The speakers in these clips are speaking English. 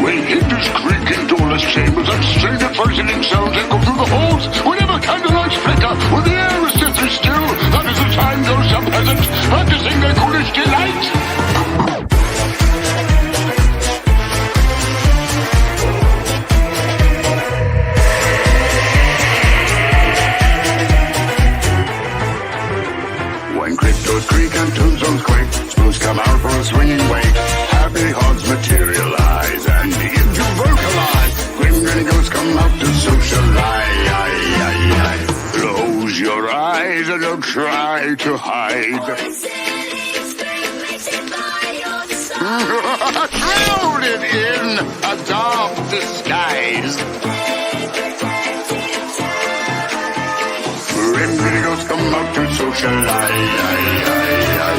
When hinges creak in doorless chambers and strained adversing sounds echo through the halls, whenever candlelights flicker, when the air is deathly still, that is the time those young peasants practicing their ghoulish delight. When cryptos creak and tombstones quake, spoons come out for a swinging wake. Happy hearts materialize and begin to vocalize. Grim grinning ghosts come out to socialize. Close your eyes and don't try to hide. Shrouded in a dark disguise. Grim grinning ghosts come out to socialize.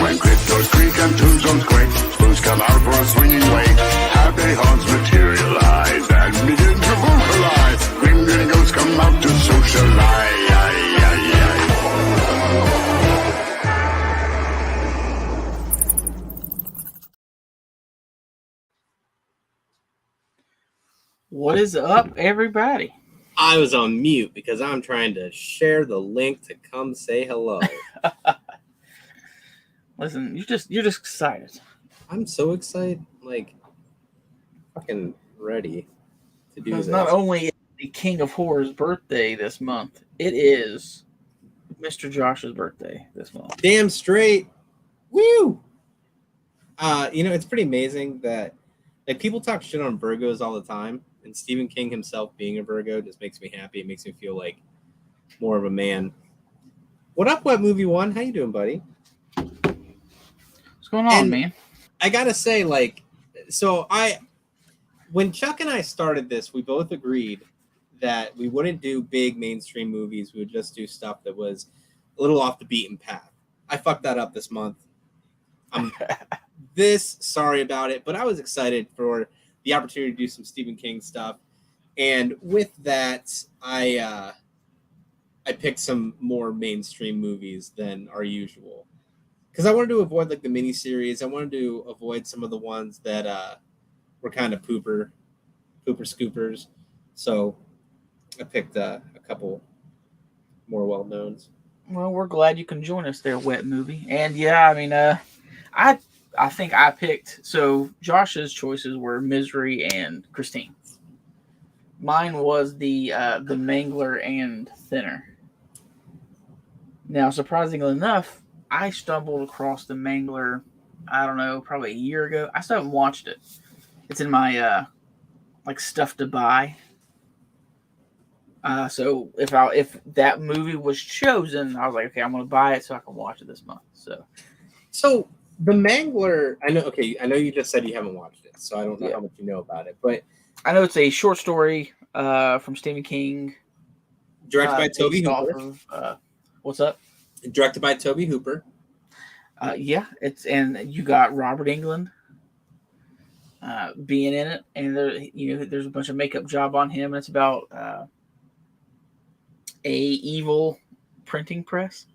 When cryptos creak and tombstones quake, spoons come out for a swinging wake. Happy hearts materialize and begin to vocalize. Grim grinning ghosts come out to socialize. What is up, everybody? I was on mute because I'm trying to share the link to come say hello. Listen, you're just excited. I'm so excited, like fucking ready to do Because this. not only is the King of Horror's birthday this month, it is Mr. Josh's birthday this month. Damn straight. Woo! It's pretty amazing that like people talk shit on Virgos all the time, and Stephen King himself being a Virgo just makes me happy. It makes me feel like more of a man. What up, What Movie One? How you doing, buddy? What's going on, man? I gotta say, when Chuck and I started this, we both agreed that we wouldn't do big mainstream movies. We would just do stuff that was a little off the beaten path. I fucked that up this month. I'm sorry about it, but I was excited for the opportunity to do some Stephen King stuff. And with that, I picked some more mainstream movies than our usual. Because I wanted to avoid like the miniseries. I wanted to avoid some of the ones that were kind of pooper scoopers. So I picked a couple more well-knowns. Well, we're glad you can join us there, Wet Movie. And yeah, I mean, I think I picked, so Josh's choices were Misery and Christine. Mine was the Mangler and Thinner. Now, surprisingly enough, I stumbled across the Mangler, I don't know, probably a year ago. I still haven't watched it. It's in my stuff to buy. So if that movie was chosen, I was like, okay, I'm gonna buy it so I can watch it this month. So the Mangler, I know you just said you haven't watched it, so I don't know how much you know about it, but I know it's a short story from Stephen King, directed by Tobe Hooper. What's up? Directed by Tobe Hooper. Yeah, and you got Robert Englund being in it, and there's a bunch of makeup job on him. And it's about a evil printing press.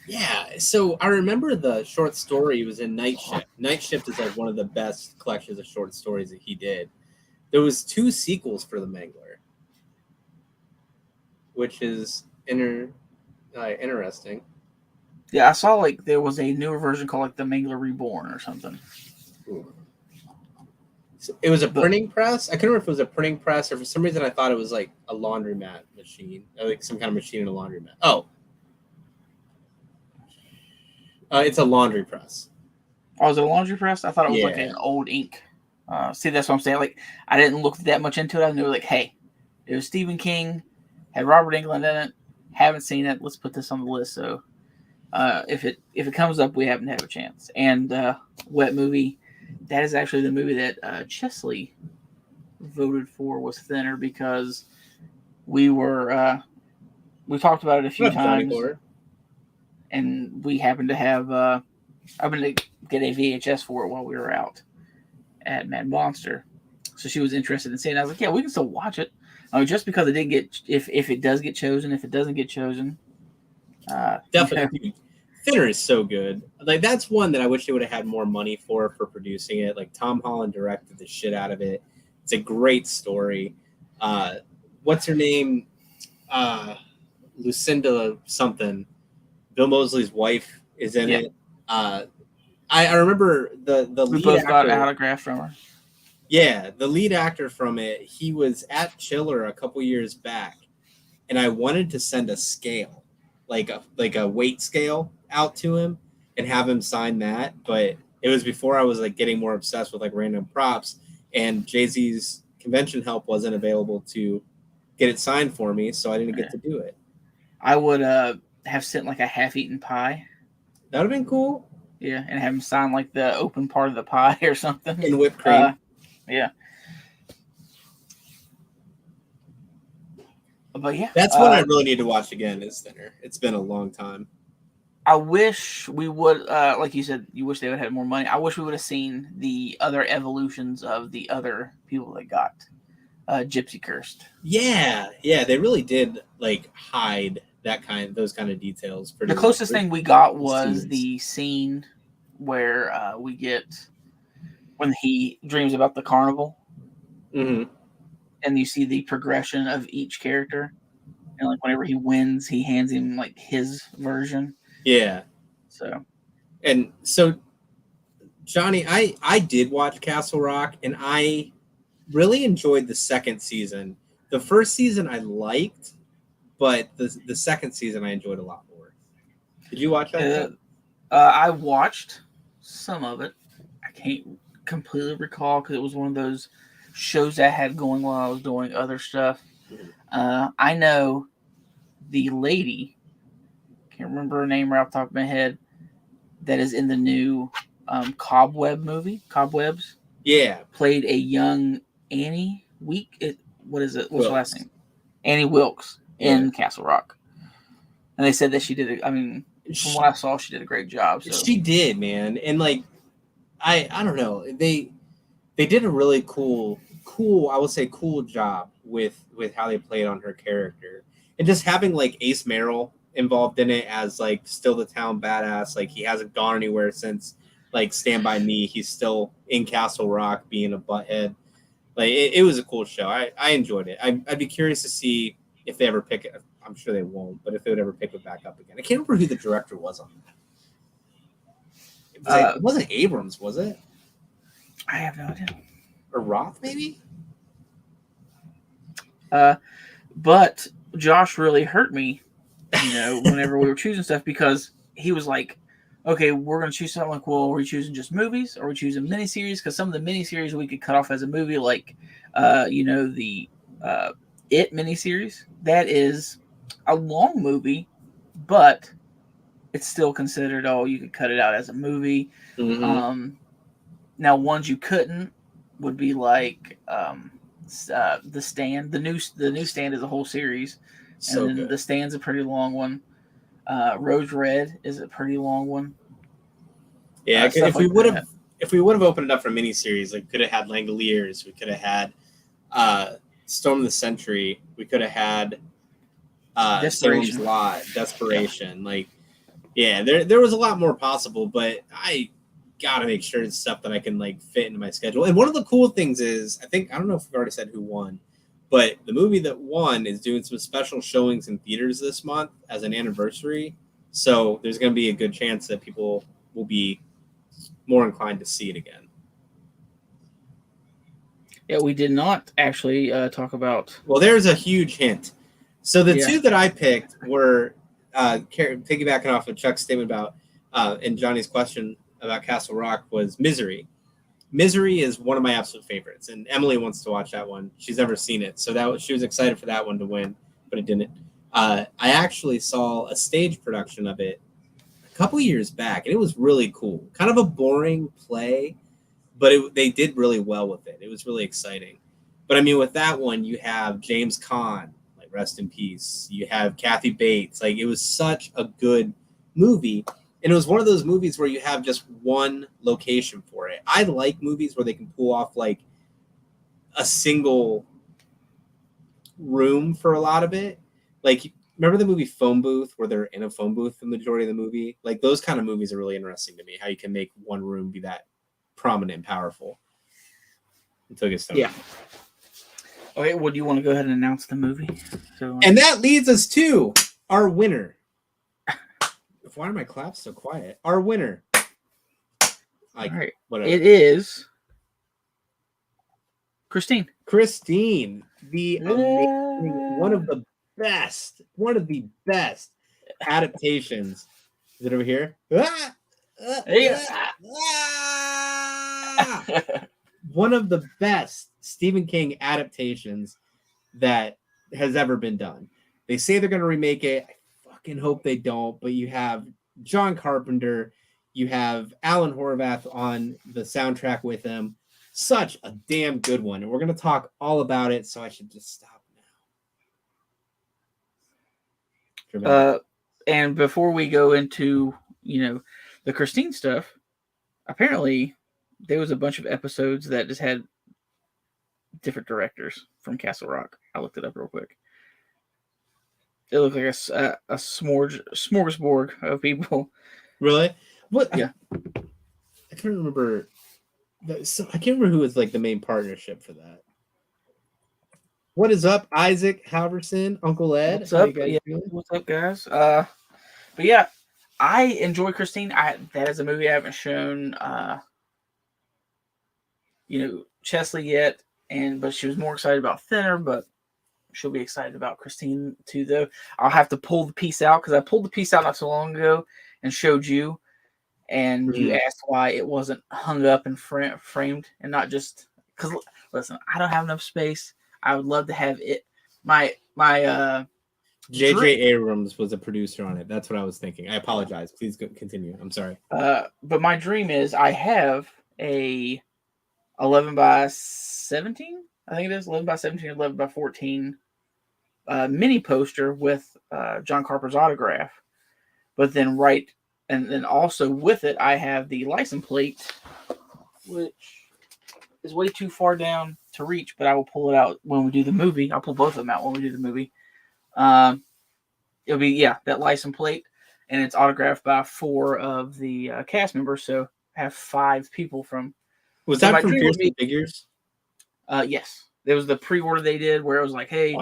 Yeah, so I remember the short story was in Night Shift. Night Shift is like one of the best collections of short stories that he did. There was 2 sequels for the Mangler, which is interesting. Yeah, I saw like there was a newer version called like the Mangler Reborn or something. Ooh. So it was a printing press. I couldn't remember if it was a printing press or for some reason I thought it was like a laundromat machine, like some kind of machine in a laundromat. Oh. It's a laundry press. Oh, is it a laundry press? I thought it was like an old ink. See, that's what I'm saying. Like, I didn't look that much into it. I knew, like, hey, it was Stephen King, had Robert Englund in it. Haven't seen it. Let's put this on the list. So, if it comes up, we happen to have a chance. And Wet Movie, that is actually the movie that Chesley voted for was Thinner because we talked about it a few times. And we happened to have, I happened to get a VHS for it while we were out at Mad Monster. So she was interested in seeing it. I was like, yeah, we can still watch it. Just because it didn't get, if it does get chosen, if it doesn't get chosen. Definitely. Thinner is so good. Like that's one that I wish they would have had more money for producing it. Like Tom Holland directed the shit out of it. It's a great story. What's her name? Lucinda something. Bill Moseley's wife is in it. I remember the We lead both actor. got an autograph from her. Yeah, the lead actor from it. He was at Chiller a couple years back, and I wanted to send a scale, like a weight scale, out to him and have him sign that. But it was before I was like getting more obsessed with like random props, and Jay-Z's convention help wasn't available to get it signed for me, so I didn't get to do it. I would have sent like a half-eaten pie. That would have been cool. Yeah, and have him sign like the open part of the pie or something. And whipped cream. Yeah. But yeah. That's what I really need to watch again is Thinner. It's been a long time. I wish we would, like you said, you wish they would have had more money. I wish we would have seen the other evolutions of the other people that got Gypsy Cursed. Yeah, they really did like hide those kind of details. The closest thing we got was the scene where we get when he dreams about the carnival, mm-hmm. and you see the progression of each character, and like whenever he wins, he hands him like his version. Yeah. So Johnny, I did watch Castle Rock, and I really enjoyed the second season. The first season I liked, but the second season I enjoyed a lot more. Did you watch that? I watched some of it. I can't completely recall because it was one of those shows I had going while I was doing other stuff. I know the lady, can't remember her name right off the top of my head, that is in the new Cobweb movie, Cobwebs. Yeah. Played a young Annie what is it? What's her last name? Annie Wilkes in Castle Rock. And they said that she did from what I saw, she did a great job. So. She did, man. And like, I don't know. They did a really cool, I would say cool job with how they played on her character. And just having like Ace Merrill involved in it as like still the town badass. Like he hasn't gone anywhere since like Stand By Me. He's still in Castle Rock being a butthead. Like it was a cool show. I enjoyed it. I'd be curious to see if they ever pick it. I'm sure they won't, but if they would ever pick it back up again. I can't remember who the director was on that. It wasn't Abrams, was it? I have no idea. Or Roth, maybe? But Josh really hurt me, whenever we were choosing stuff, because he was like, okay, we're going to choose something. Like, well, are we choosing just movies? Or are we choosing miniseries? Because some of the miniseries we could cut off as a movie, like, the It miniseries. That is a long movie, but it's still considered, you could cut it out as a movie. Mm-hmm. Now, ones you couldn't would be like The Stand. The new Stand is a whole series. So and then good. The Stand's a pretty long one. Rose Red is a pretty long one. Yeah, if we would have opened it up for miniseries, like could have had Langoliers, we could have had Storm of the Century, we could have had Salem's Lot, Desperation. Yeah. Like, yeah, there was a lot more possible, but I gotta make sure it's stuff that I can like fit into my schedule. And one of the cool things is, I don't know if we've already said who won, but the movie that won is doing some special showings in theaters this month as an anniversary. So there's going to be a good chance that people will be more inclined to see it again. Yeah, we did not actually talk about. Well, there's a huge hint. So the two that I picked were piggybacking off of Chuck's statement about and Johnny's question about Castle Rock was Misery. Misery is one of my absolute favorites, and Emily wants to watch that one. She's never seen it, so she was excited for that one to win, but it didn't. I actually saw a stage production of it a couple years back, and it was really cool. Kind of a boring play, but they did really well with it. It was really exciting. But I mean, with that one, you have James Caan, like rest in peace. You have Kathy Bates. Like, it was such a good movie. And it was one of those movies where you have just one location for it. I like movies where they can pull off like a single room for a lot of it. Like remember the movie Phone Booth, where they're in a phone booth the majority of the movie? Like those kind of movies are really interesting to me. How you can make one room be that prominent and powerful. Until it gets started. Yeah. Okay, well, do you want to go ahead and announce the movie? So, And that leads us to our winner. Why are my claps so quiet? Our winner. all right. Whatever. It is Christine. Christine, the amazing, one of the best adaptations. Is it over here? One of the best Stephen King adaptations that has ever been done. They say they're going to remake it. I fucking hope they don't. But you have John Carpenter, you have Alan Horvath on the soundtrack with him. Such a damn good one. And we're going to talk all about it, so I should just stop now. And before we go into, the Christine stuff, apparently there was a bunch of episodes that just had different directors from Castle Rock. I looked it up real quick. It looked like a smorgasbord of people. Really? What? Yeah. I can't remember. So I can't remember who was like the main partnership for that. What is up, Isaac Halverson, Uncle Ed? What's up? Yeah, what's up, guys? But yeah, I enjoy Christine. That is a movie I haven't shown, Chesley yet, but she was more excited about Thinner, but she'll be excited about Christine too, though. I'll have to pull the piece out because I pulled the piece out not so long ago and showed you, and you asked why it wasn't hung up and framed and not just because. Listen, I don't have enough space. I would love to have it. My J.J. Abrams was a producer on it. That's what I was thinking. I apologize. Please continue. I'm sorry. But my dream is I have a 11 by 17. I think it is 11 by 17, 11 by 14 mini poster with John Carpenter's autograph. But then and then also with it, I have the license plate, which is way too far down to reach, but I will pull it out when we do the movie. I'll pull both of them out when we do the movie. It'll be, that license plate, and it's autographed by 4 of the cast members, so I have 5 people from... Was that from Fearsome Figures? Yes. There was the pre-order they did where it was like, hey,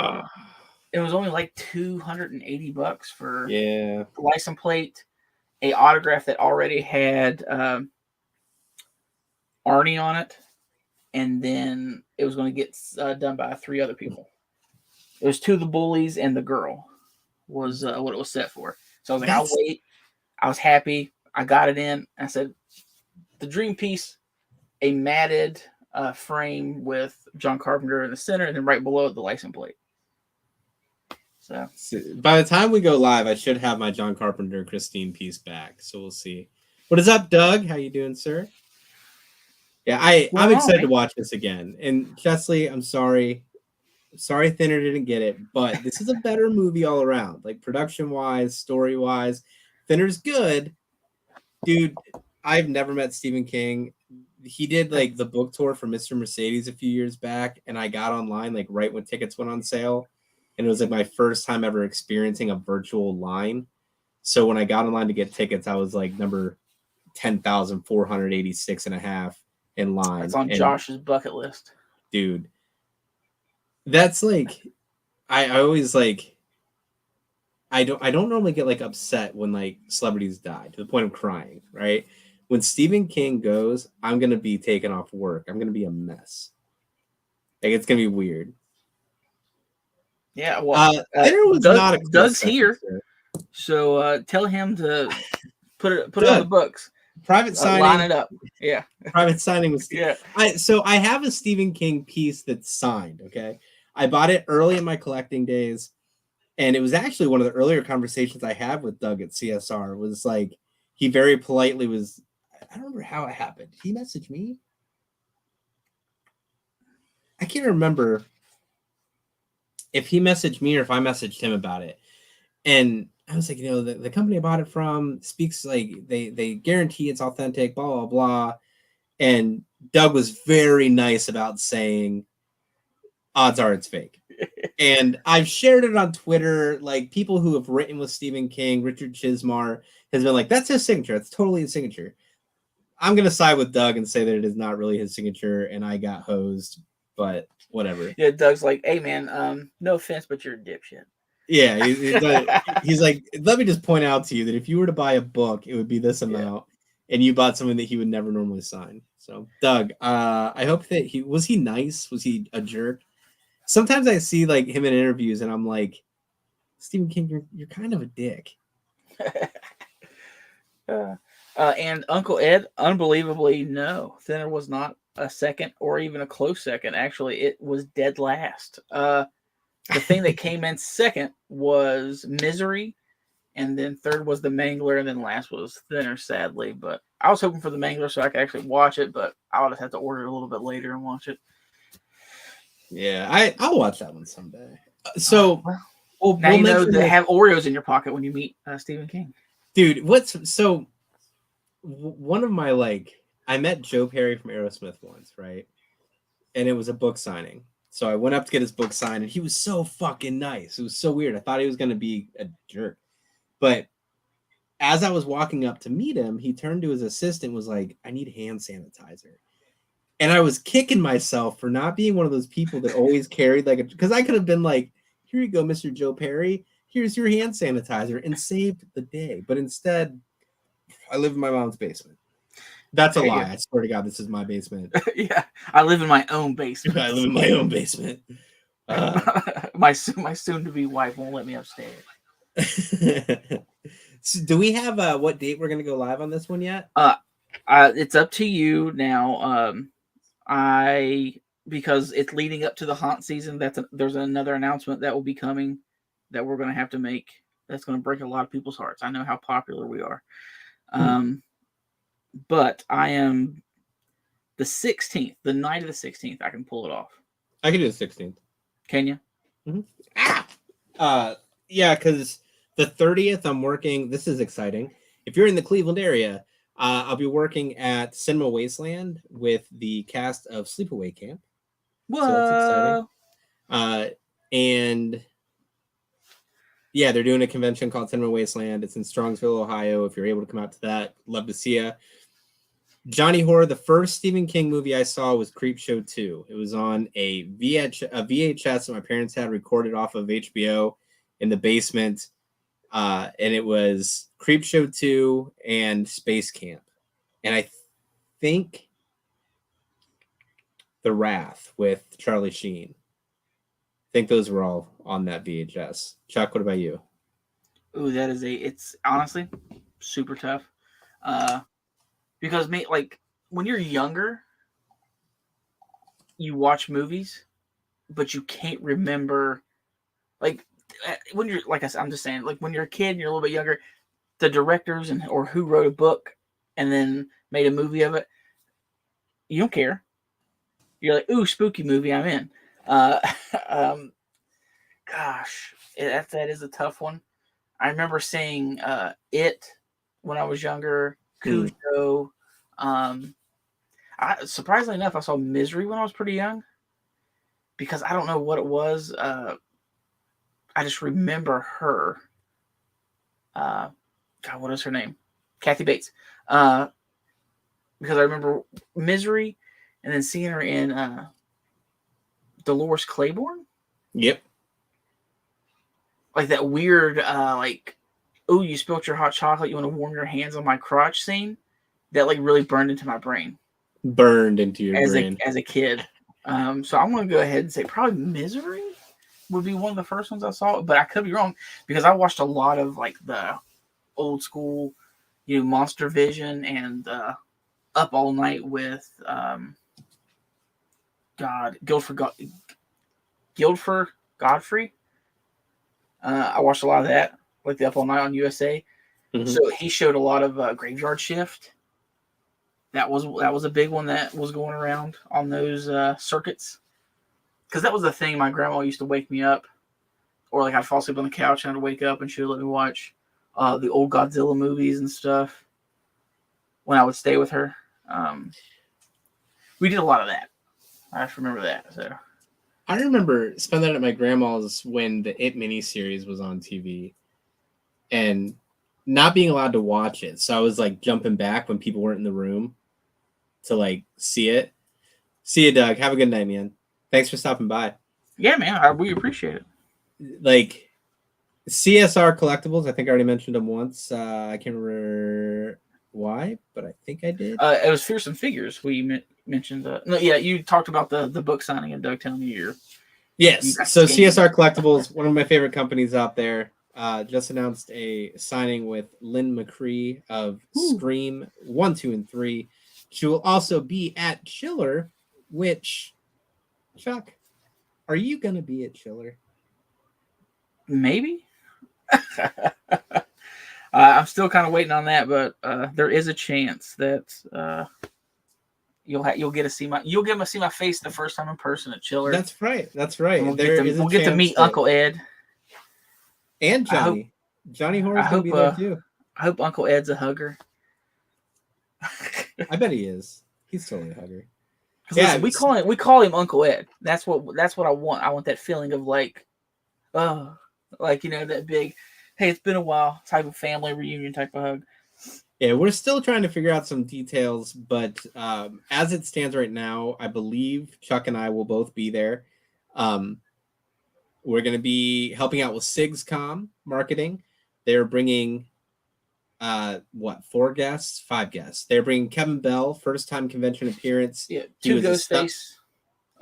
it was only like $280 for the license plate, a autograph that already had Arnie on it, and then it was going to get done by 3 other people. It was 2 of the bullies and the girl was what it was set for. So I was like, I'll wait. I was happy. I got it in. I said, the dream piece, a matted frame with John Carpenter in the center, and then right below it, the license plate. So by the time we go live, I should have my John Carpenter Christine piece back. So we'll see. What is up, Doug? How you doing, sir? Yeah, I'm excited to watch this again. And Chesley, I'm sorry. Sorry Thinner didn't get it, but this is a better movie all around. Like production-wise, story-wise. Thinner's good. Dude, I've never met Stephen King. He did like the book tour for Mr. Mercedes a few years back, and I got online like right when tickets went on sale. And it was like my first time ever experiencing a virtual line. So when I got online to get tickets, I was like number 10,486 and a half in line. It's on Josh's bucket list. Dude. That's like I always like I don't normally get like upset when like celebrities die to the point of crying, right? When Stephen King goes, I'm gonna be taken off work. I'm gonna be a mess. Like it's gonna be weird. Yeah, well, Doug's here, so tell him to put it on the books. Private signing, line it up. Yeah, private signing with yeah. So I have a Stephen King piece that's signed. Okay, I bought it early in my collecting days, and it was actually one of the earlier conversations I had with Doug at CSR. Was like he very politely was. I don't remember how it happened. He messaged me. I can't remember if he messaged me or if I messaged him about it. And I was like, the company I bought it from speaks like they guarantee it's authentic, blah, blah, blah. And Doug was very nice about saying odds are it's fake. And I've shared it on Twitter. Like people who have written with Stephen King, Richard Chismar has been like, that's his signature. It's totally his signature. I'm going to side with Doug and say that it is not really his signature, and I got hosed, but whatever. Yeah, Doug's like, hey, man, no offense, but you're a dipshit. Yeah, he's like, let me just point out to you that if you were to buy a book, it would be this amount, and you bought something that he would never normally sign. So, Doug, I hope that was he nice? Was he a jerk? Sometimes I see like him in interviews, and I'm like, Stephen King, you're kind of a dick. And Uncle Ed, unbelievably, no, Thinner was not a second or even a close second. Actually, it was dead last. The thing that came in second was Misery, and then third was The Mangler, and then last was Thinner, sadly. But I was hoping for The Mangler so I could actually watch it, but I'll just have to order it a little bit later and watch it. Yeah, I'll watch that one someday. So, now you know to have Oreos in your pocket when you meet Stephen King. Dude, one of my I met Joe Perry from Aerosmith once, right? And it was a book signing. So I went up to get his book signed, and he was so fucking nice. It was so weird. I thought he was going to be a jerk. But as I was walking up to meet him, he turned to his assistant and was like, I need hand sanitizer. And I was kicking myself for not being one of those people that always carried because I could have been like, here you go, Mr. Joe Perry. Here's your hand sanitizer, and saved the day. But instead, I live in my mom's basement. That's a lie. I swear to God, this is my basement. Yeah, I live in my own basement. I live in my own basement. My soon-to-be wife won't let me upstairs. So do we have what date we're going to go live on this one yet? It's up to you now. Because it's leading up to the haunt season. There's another announcement that will be coming that we're going to have to make. That's going to break a lot of people's hearts. I know how popular we are. But I am the 16th, the night of the 16th. I can pull it off. I can do the 16th. Can you? Mm-hmm. Yeah, because the 30th I'm working. This is exciting. If you're in the Cleveland area, I'll be working at Cinema Wasteland with the cast of Sleepaway Camp. Whoa. So that's exciting. And yeah, they're doing a convention called Cinema Wasteland. It's in Strongsville, Ohio. If you're able to come out to that, love to see you. Johnny Horror, the first Stephen King movie I saw was Creepshow 2. It was on a VHS that my parents had recorded off of HBO in the basement. And it was Creepshow 2 and Space Camp. And I think The Wrath with Charlie Sheen. I think those were all on that VHS. Chuck, what about you? Ooh, it's honestly super tough. Because when you're younger, you watch movies, but you can't remember when you're I'm just saying, when you're a kid and you're a little bit younger, the directors or who wrote a book and then made a movie of it, you don't care. You're like, ooh, spooky movie, I'm in. Gosh, that is a tough one. I remember seeing It when I was younger, Cujo. Surprisingly enough, I saw Misery when I was pretty young because I don't know what it was. I just remember her. God, what is her name? Kathy Bates. Because I remember Misery and then seeing her in Dolores Claiborne. Yep. Like that weird, oh, you spilled your hot chocolate. You want to warm your hands on my crotch scene? That really burned into my brain. Burned into your brain. As a kid. So I'm going to go ahead and say probably Misery would be one of the first ones I saw. But I could be wrong because I watched a lot of the old school, Monster Vision and Up All Night with Guildford Godfrey. I watched a lot of that, like the Up All Night on USA. Mm-hmm. So he showed a lot of Graveyard Shift. That was a big one that was going around on those circuits. Because that was the thing. My grandma used to wake me up, or I'd fall asleep on the couch and I'd wake up and she would let me watch the old Godzilla movies and stuff when I would stay with her. We did a lot of that. I just remember that. So I remember spending it at my grandma's when the It miniseries was on TV, and not being allowed to watch it. So I was like jumping back when people weren't in the room to like see it. See you, Doug. Have a good night, man. Thanks for stopping by. Yeah, man, we appreciate it. Like CSR Collectibles, I think I already mentioned them once. I can't remember why, but I think I did. It was Fearsome Figures. We mentioned. No, yeah, you talked about the book signing and Doug telling you Yes. So CSR Collectibles, one of my favorite companies out there, just announced a signing with Lynn McCree of Scream 1, 2, and 3. She will also be at Chiller, which, Chuck, are you going to be at Chiller? Maybe. I'm still kind of waiting on that, but there is a chance that you'll get to see my face the first time in person at Chiller. That's right. We'll get to meet Uncle Ed and Johnny. Johnny Horror's gonna be there too. I hope Uncle Ed's a hugger. I bet he is. He's totally a hugger. Yeah, listen, we call him Uncle Ed. That's what I want. I want that feeling of like, that big, hey, it's been a while type of family reunion type of hug. Yeah, we're still trying to figure out some details, but as it stands right now, I believe Chuck and I will both be there. We're going to be helping out with SigsCom marketing. They're bringing 5 guests. They're bringing Kevin Bell, first time convention appearance. Yeah, Ghostface.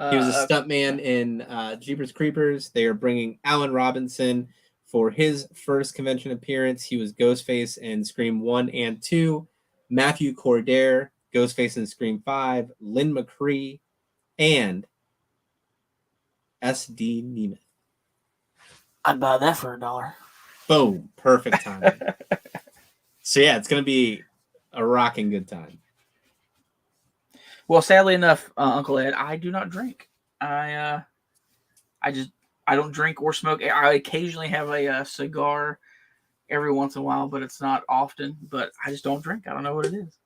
He was a stuntman in Jeepers Creepers. They are bringing Alan Robinson for his first convention appearance. He was Ghostface in Scream 1 and 2. Matthew Cordair, Ghostface in Scream 5. Lynn McCree, and S.D. Nemeth. I'd buy that for $1. Boom. Perfect timing. So yeah, it's going to be a rocking good time. Well, sadly enough, Uncle Ed, I do not drink. I don't drink or smoke. I occasionally have a cigar every once in a while, but it's not often. But I just don't drink. I don't know what it is.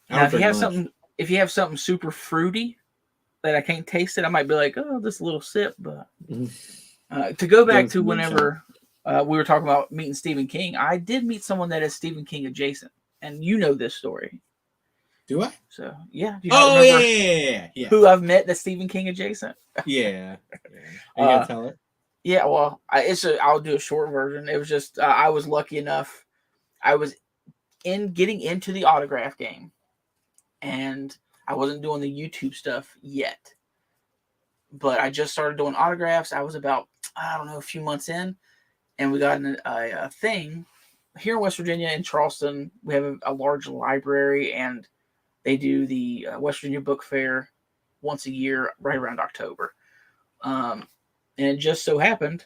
Now, if you have something super fruity that I can't taste it, I might be like, oh, just a little sip. But to go back to whenever we were talking about meeting Stephen King, I did meet someone that is Stephen King adjacent, and you know this story. Do I? So yeah. Yeah. Who I've met that's Stephen King adjacent. Yeah. Are you gonna tell it? Yeah. Well, I'll do a short version. It was just I was lucky enough. I was getting into the autograph game, and I wasn't doing the YouTube stuff yet. But I just started doing autographs. I was about a few months in, and we got a thing here in West Virginia in Charleston. We have a large library, and they do the West Virginia Book Fair once a year, right around October. And it just so happened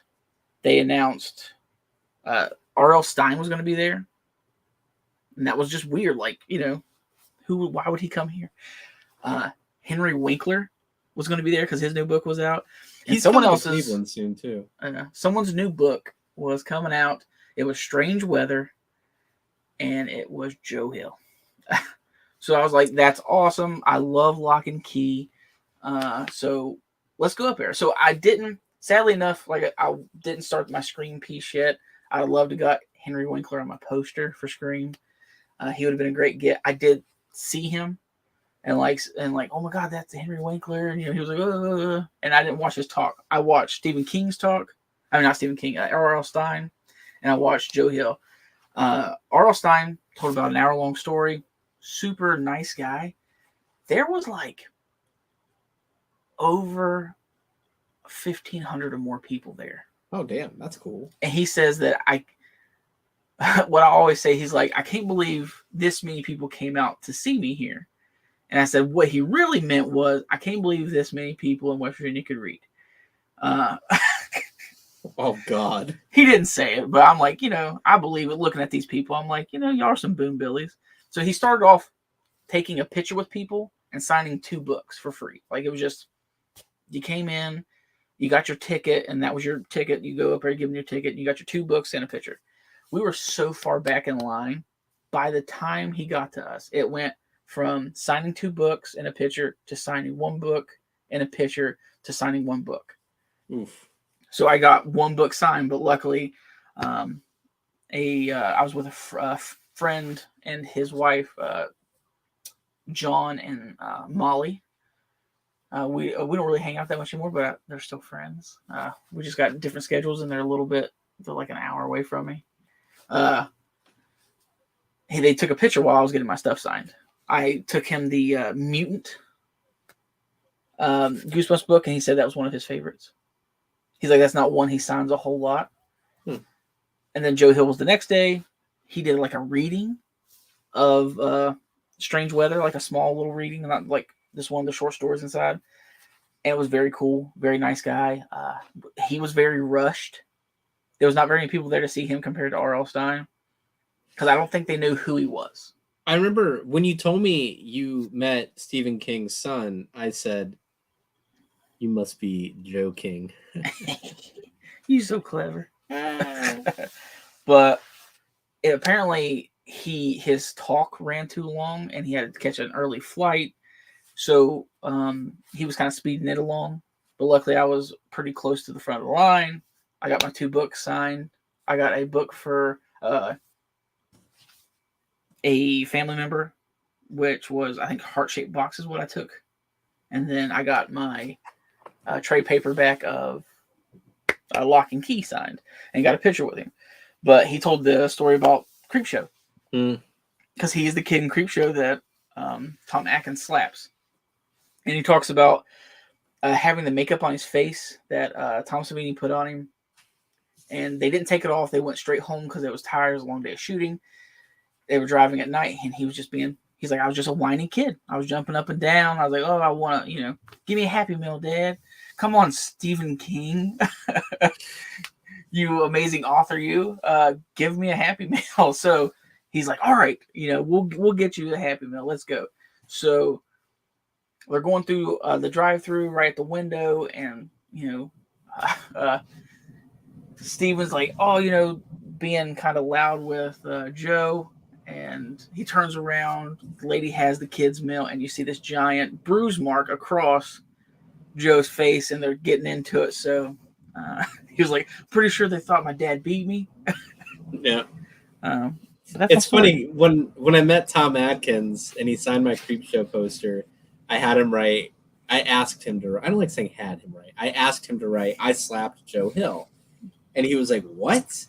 they announced R.L. Stine was going to be there. And that was just weird. Like, why would he come here? Henry Winkler was going to be there because his new book was out. And He's someone else's to Cleveland soon too. Someone's new book was coming out. It was Strange Weather, and it was Joe Hill. So I was like, that's awesome. I love Lock and Key. So let's go up there. So sadly enough, I didn't start my Scream piece yet. I'd love to got Henry Winkler on my poster for Scream. He would have been a great get. I did see him and oh my God, that's Henry Winkler. And he was like, and I didn't watch his talk. I watched Stephen King's talk. I mean, not Stephen King, R.L. Stine. And I watched Joe Hill. R.L. Stine told about an hour-long story. Super nice guy. There was over 1,500 or more people there. Oh, damn. That's cool. And he says that what I always say, he's like, I can't believe this many people came out to see me here. And I said, what he really meant was, I can't believe this many people in West Virginia could read. Oh, God. He didn't say it, but I'm like, I believe it looking at these people. I'm like, y'all are some boom billies. So he started off taking a picture with people and signing 2 books for free. It was just, you came in, you got your ticket, and that was your ticket. You go up there, give them your ticket, and you got your 2 books and a picture. We were so far back in line. By the time he got to us, it went from signing 2 books and a picture to signing 1 book and a picture to signing 1 book. Oof. So I got 1 book signed, but luckily, I was with a friend and his wife, John and Molly. We don't really hang out that much anymore, but they're still friends. We just got different schedules, and they're like an hour away from me. They took a picture while I was getting my stuff signed. I took him the Mutant Goosebumps book, and he said that was one of his favorites. He's like, that's not one he signs a whole lot. And then Joe Hill was the next day. He did like a reading of Strange Weather, like a small little reading, not like this one of the short stories inside. And it was very cool. Very nice guy. He was very rushed. There was not very many people there to see him compared to R.L. Stine, because I don't think they knew who he was. I remember when you told me you met Stephen King's son, I said, you must be Joe King. You're so clever. But apparently his talk ran too long, and he had to catch an early flight. So he was kind of speeding it along. But luckily, I was pretty close to the front of the line. I got my 2 books signed. I got a book for a family member, which was, I think, heart-shaped box is what I took. And then I got my trade paperback of Lock and Key signed and got a picture with him. But he told the story about Creepshow. Because he is the kid in Creepshow that Tom Atkins slaps. And he talks about having the makeup on his face that Tom Savini put on him. And they didn't take it off. They went straight home because it was tired. It was a long day of shooting. They were driving at night, and he was just he's like, I was just a whiny kid. I was jumping up and down. I was like, oh, I want to, give me a Happy Meal, Dad. Come on, Stephen King. You amazing author, you. Give me a Happy Meal. So he's like, all right, we'll get you a Happy Meal. Let's go. So they're going through the drive-through right at the window, and, Steven's like, oh, being kind of loud with Joe, and he turns around. The lady has the kid's meal, and you see this giant bruise mark across Joe's face, and they're getting into it. So he was like, pretty sure they thought my dad beat me. Yeah. It's funny when I met Tom Atkins and he signed my Creepshow poster, I had him write. I asked him to. I don't like saying had him write. I asked him to write, I slapped Joe Hill, and he was like, what?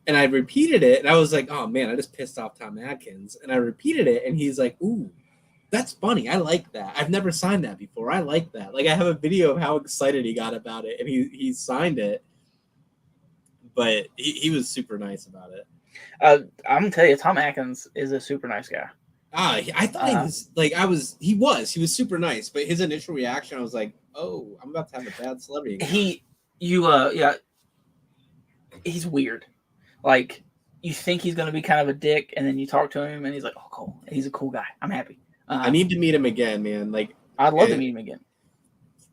And I repeated it, and I was like, oh man, I just pissed off Tom Atkins. And I repeated it, and he's like, ooh, that's funny. I like that. I've never signed that before. I like that. Like, I have a video of how excited he got about it, and he signed it. But he was super nice about it. I'm gonna tell you, Tom Atkins is a super nice guy. I thought he was like, he was super nice, but his initial reaction, I was like, oh, I'm about to have a bad celebrity. He's weird. Like, you think he's gonna be kind of a dick, and then you talk to him, and he's like, oh, cool. He's a cool guy. I'm happy. I need to meet him again, man. Like, I'd love to meet him again.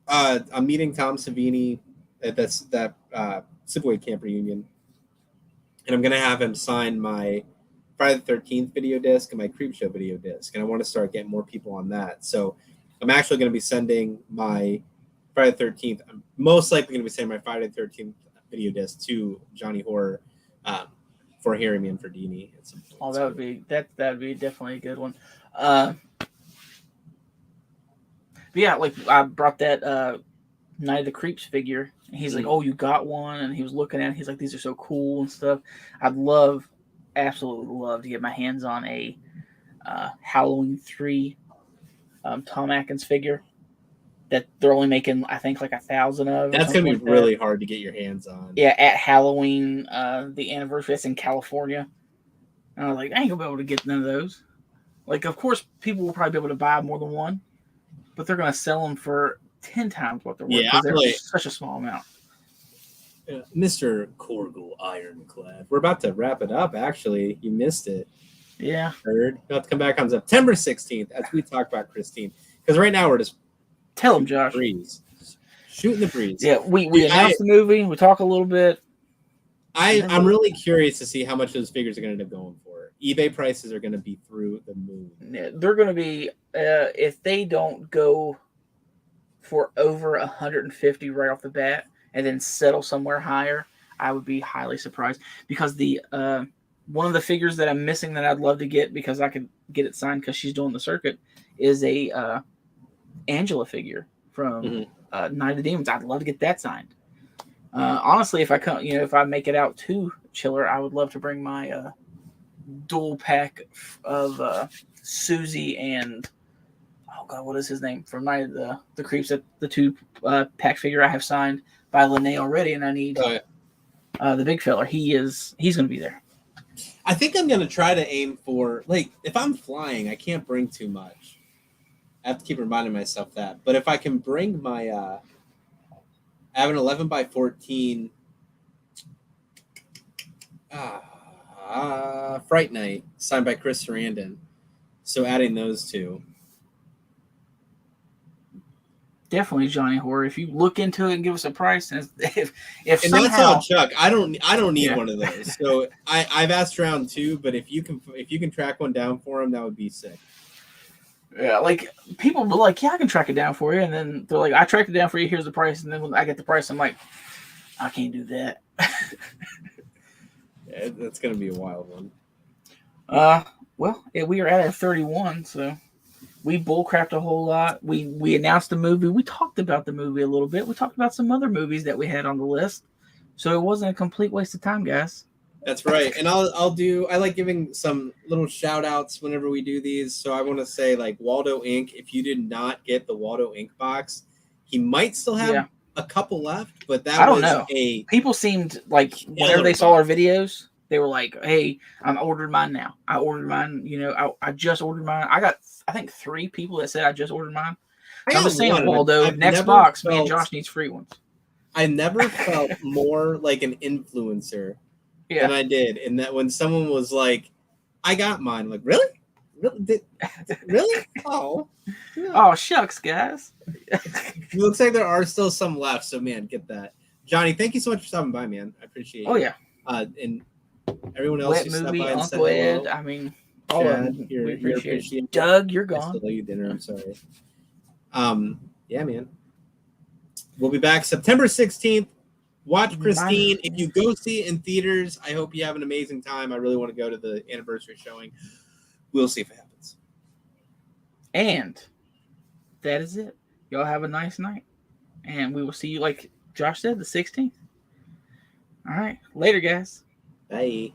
I'm meeting Tom Savini at that Sleepaway Camp reunion, and I'm gonna have him sign my Friday the 13th video disc and my Creepshow video disc, and I want to start getting more people on that. So I'm actually going to be sending my Friday the 13th. I'm most likely going to be sending my Friday the 13th video disc to Johnny Horror for hearing me and for Dini at some point. Oh, that would be definitely a good one. But yeah, like, I brought that Night of the Creeps figure, and he's like, oh, you got one? And he was looking at it. He's like, these are so cool and stuff. I'd absolutely love to get my hands on a Halloween 3 Tom Atkins figure that they're only making, I think, like 1,000 of. That's going to be really hard to get your hands on. Yeah, at Halloween, the anniversary. That's in California. And I was like, I ain't going to be able to get none of those. Like, of course, people will probably be able to buy more than one, but they're going to sell them for 10 times what they're worth because they're such a small amount. Mr. Corgle Ironclad. We're about to wrap it up, actually. You missed it. Yeah. You'll have to come back on September 16th as we talk about Christine. Because right now we're just... Tell him, Josh. Shooting the breeze. Yeah, we announced the movie. We talk a little bit. I'm really curious to see how much those figures are going to end up going for. eBay prices are going to be through the moon. They're going to be if they don't go for over 150 right off the bat and then settle somewhere higher, I would be highly surprised because the one of the figures that I'm missing that I'd love to get because I could get it signed because she's doing the circuit is a Angela figure from Night of the Demons. I'd love to get that signed. Honestly, if I make it out to Chiller, I would love to bring my dual pack of Susie and oh god, what is his name from Night of the Creeps? That the 2 pack figure I have signed by Lene already, and I need the big fella. He's going to be there. I think I'm going to try to aim for, like, if I'm flying, I can't bring too much. I have to keep reminding myself that. But if I can bring my, I have an 11x14 Fright Night signed by Chris Sarandon. So adding those two. Definitely Johnny Horror. If you look into it and give us a price, and if and somehow, that's all Chuck. I don't need one of those. So I've asked around too, but if you can track one down for him, that would be sick. Yeah, like people be like, yeah, I can track it down for you, and then they're like, I tracked it down for you. Here's the price, and then when I get the price, I'm like, I can't do that. Yeah, that's gonna be a wild one. Well, we are at our 31, so we bullcrapped a whole lot. We announced the movie. We talked about the movie a little bit. We talked about some other movies that we had on the list, so it wasn't a complete waste of time, guys. That's right. And I like giving some little shout outs whenever we do these. So I want to say, like, Waldo Inc. If you did not get the Waldo Inc. box, he might still have a couple left, but that I don't was know. People seemed like whenever they saw our videos, they were like, hey, I'm ordering mine now. I ordered mine, I just ordered mine. I got I think 3 people that said I just ordered mine. I'm just saying, Waldo, next box, me and Josh needs free ones. I never felt more like an influencer than I did. And that when someone was like, I got mine, I'm like, really? Really? Oh. Yeah. Oh, shucks, guys. It looks like there are still some left. So, man, get that. Johnny, thank you so much for stopping by, man. I appreciate it. Oh, yeah. And everyone else Wet who stopped Movie, by and Uncle said hello. Ed. I mean, all of them. We appreciate it. Doug, you're gone. I still owe you dinner. I'm sorry. Yeah, man. We'll be back September 16th. Watch Christine. If you go see it in theaters, I hope you have an amazing time. I really want to go to the anniversary showing. We'll see if it happens. And that is it. Y'all have a nice night. And we will see you, like Josh said, the 16th. All right. Later, guys. Bye.